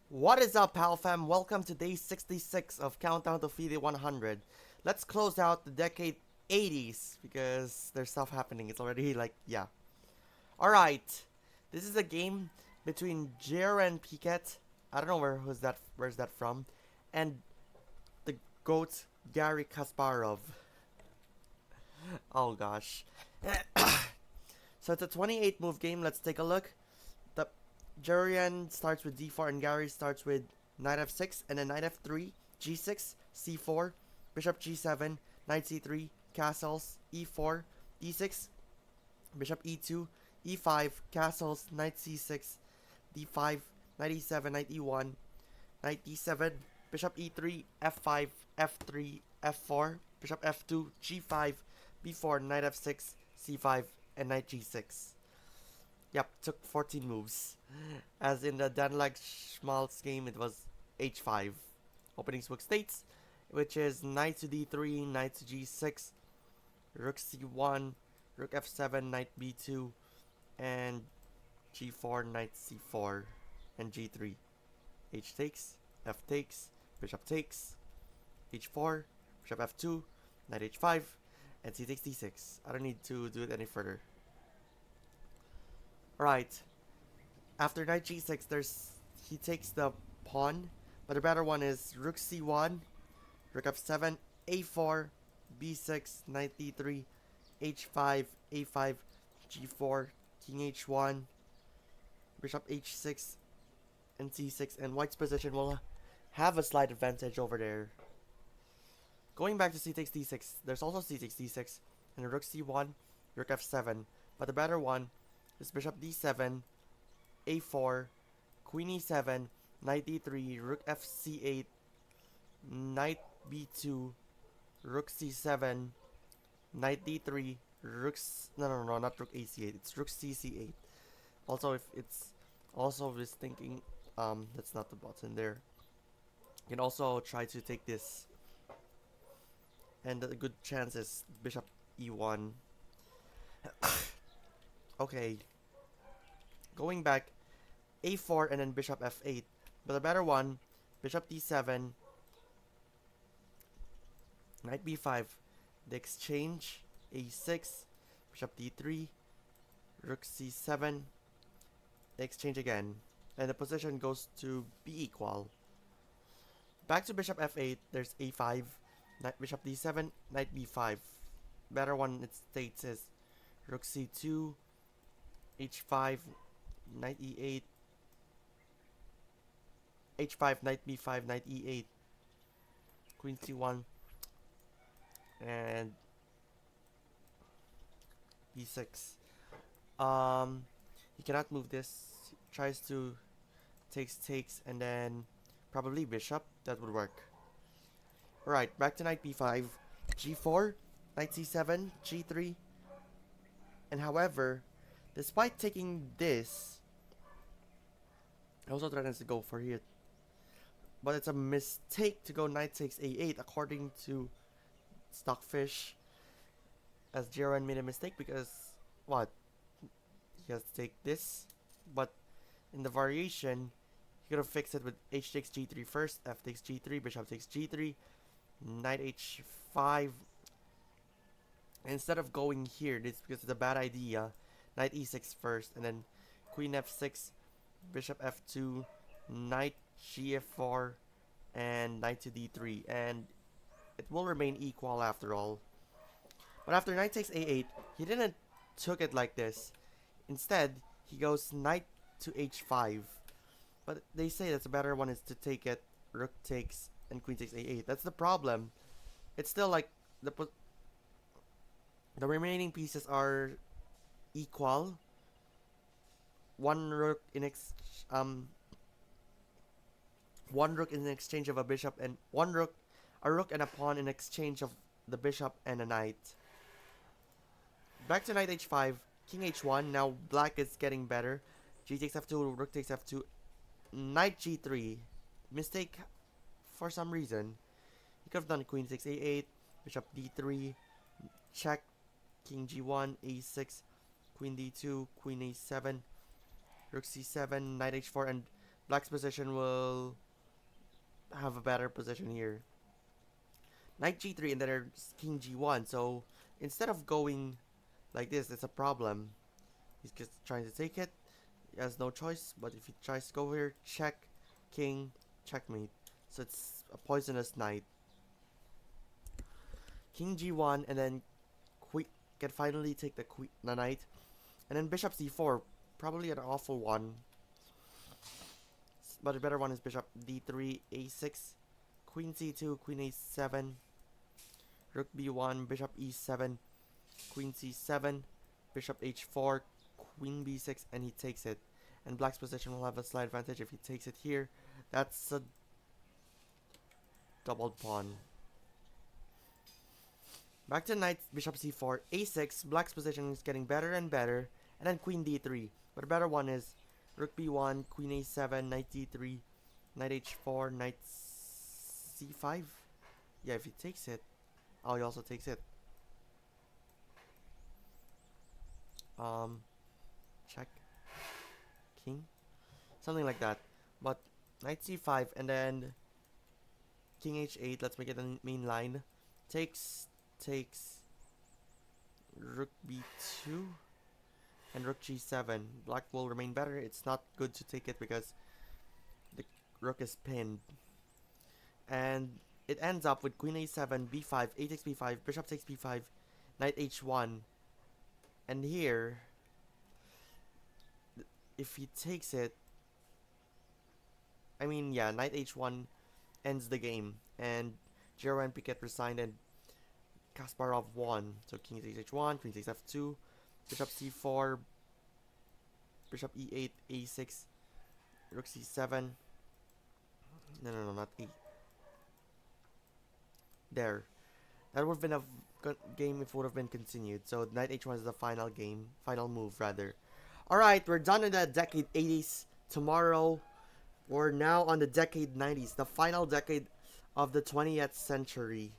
What is up, pal fam? Welcome to day 66 of Countdown to FIDE 100. Let's close out the decade 80s because there's stuff happening. It's already like, yeah. Alright, this is a game between Jeroen and Piket. I don't know where's that from. And the GOAT, Garry Kasparov. Oh gosh. So it's a 28 move game. Let's take a look. The Jeroen starts with d4 and Garry starts with knight f6 and then knight f3, g6, c4, bishop g7, knight c3, castles, e4, d6, bishop e2, e5, castles, knight c6, d5, knight e7, knight e1, knight d7, bishop e3, f5, f3, f4, bishop f2, g5, b4, knight f6, c5, and knight g6. Yep, took 14 moves. As in the Danlag Schmaltz game, it was h5. Opening book states, which is knight to d3, knight to g6, rook c1, rook f7, knight b2, and g4, knight c4, and g3. H takes, f takes, bishop takes, h4, bishop f2, knight h5, and c takes d6. I don't need to do it any further. Alright, after knight g6, he takes the pawn, but the better one is rook c1, rook f7, a4, b6, knight d3, h5, a5, g4, king h1, bishop h6, and c6, and white's position will have a slight advantage over there. Going back to c takes d6, there's also c takes d6, and rook c1, rook f7, but the better one is bishop d7, a4, queen e7, knight d3, rook f c8, knight b2, rook c7, knight d3, no, not rook ac8, it's rook cc8. Also, if it's also is thinking, that's not the button there. You can also try to take this, and the good chance is bishop e1. Okay, going back, a4 and then bishop f8, but the better one, bishop d7, knight b5, the exchange, a6, bishop d3, rook c7, the exchange again, and the position goes to be equal. Back to bishop f8, there's a5, knight bishop d7, knight b5. Better one it states is rook c2, h5, knight e8, h5, knight b5, knight e8, queen c1, and b6. He cannot move this. He tries to takes, and then probably bishop. That would work. Alright, back to knight b5, g4, knight c7, g3, and however, despite taking this, I also threatens to go for it. But it's a mistake to go knight takes a8 according to Stockfish, as Jeroen made a mistake because what? He has to take this, but in the variation, he could have fixed it with h takes g3 first, f takes g3, bishop takes g3, knight h5. Instead of going here, this because it's a bad idea. Knight e6 first, and then queen f6, bishop f2, knight gf4, and knight to d3, and it will remain equal after all. But after knight takes a8, he didn't took it like this. Instead, he goes knight to h5. But they say that's a better one is to take it, rook takes, and queen takes a8. That's the problem. It's still like the remaining pieces are equal. One rook in exchange of a bishop, and a rook and a pawn in exchange of the bishop and a knight. Back to knight h5, king h1. Now black is getting better. G takes f2, rook takes f2, knight g3. Mistake for some reason. He could have done queen takes a8, bishop d3, check, king g1, a6, queen d2, queen a7, rook c7, knight h4, and black's position will have a better position here. Knight g3 and then there's king g1. So instead of going like this, it's a problem. He's just trying to take it. He has no choice, but if he tries to go here, check, king, checkmate. So it's a poisonous knight. King g1 and then can finally take the knight. And then bishop c4, probably an awful one. But a better one is bishop d3, a6, queen c2, queen a7, rook b1, bishop e7, queen c7, bishop h4, queen b6, and he takes it. And black's position will have a slight advantage if he takes it here. That's a doubled pawn. Back to knight, bishop c4, a6, black's position is getting better and better, and then queen d3. But a better one is rook b1, queen a7, knight d3, knight h4, knight c5. Yeah, if he takes it. Oh, he also takes it. Check. King. Something like that. But knight c5 and then king h8. Let's make it the main line. Takes. Rook b2. And rook g7. Black will remain better. It's not good to take it because the rook is pinned. And it ends up with queen a7, b5, a takes b5, bishop takes b5, knight h1. And here, if he takes it, I mean, yeah, knight h1 ends the game. And Jeroen and Piket resigned and Kasparov won. So king takes h1, queen takes f2, bishop c4, bishop e8, a6, rook c7. No, not e. There. That would have been a good game if it would have been continued. So knight h1 is the final game, final move rather. Alright, we're done in the decade 80s. Tomorrow, we're now on the decade 90s, the final decade of the 20th century.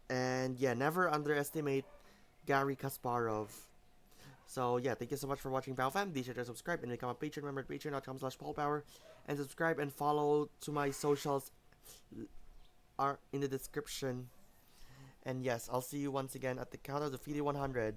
And yeah, never underestimate Garry Kasparov. So yeah, thank you so much for watching POW Fam. Be sure to subscribe and become a patron. Remember patreon.com/PaulPower. And subscribe and follow to my socials are in the description. And yes, I'll see you once again at the count of the FIDE 100.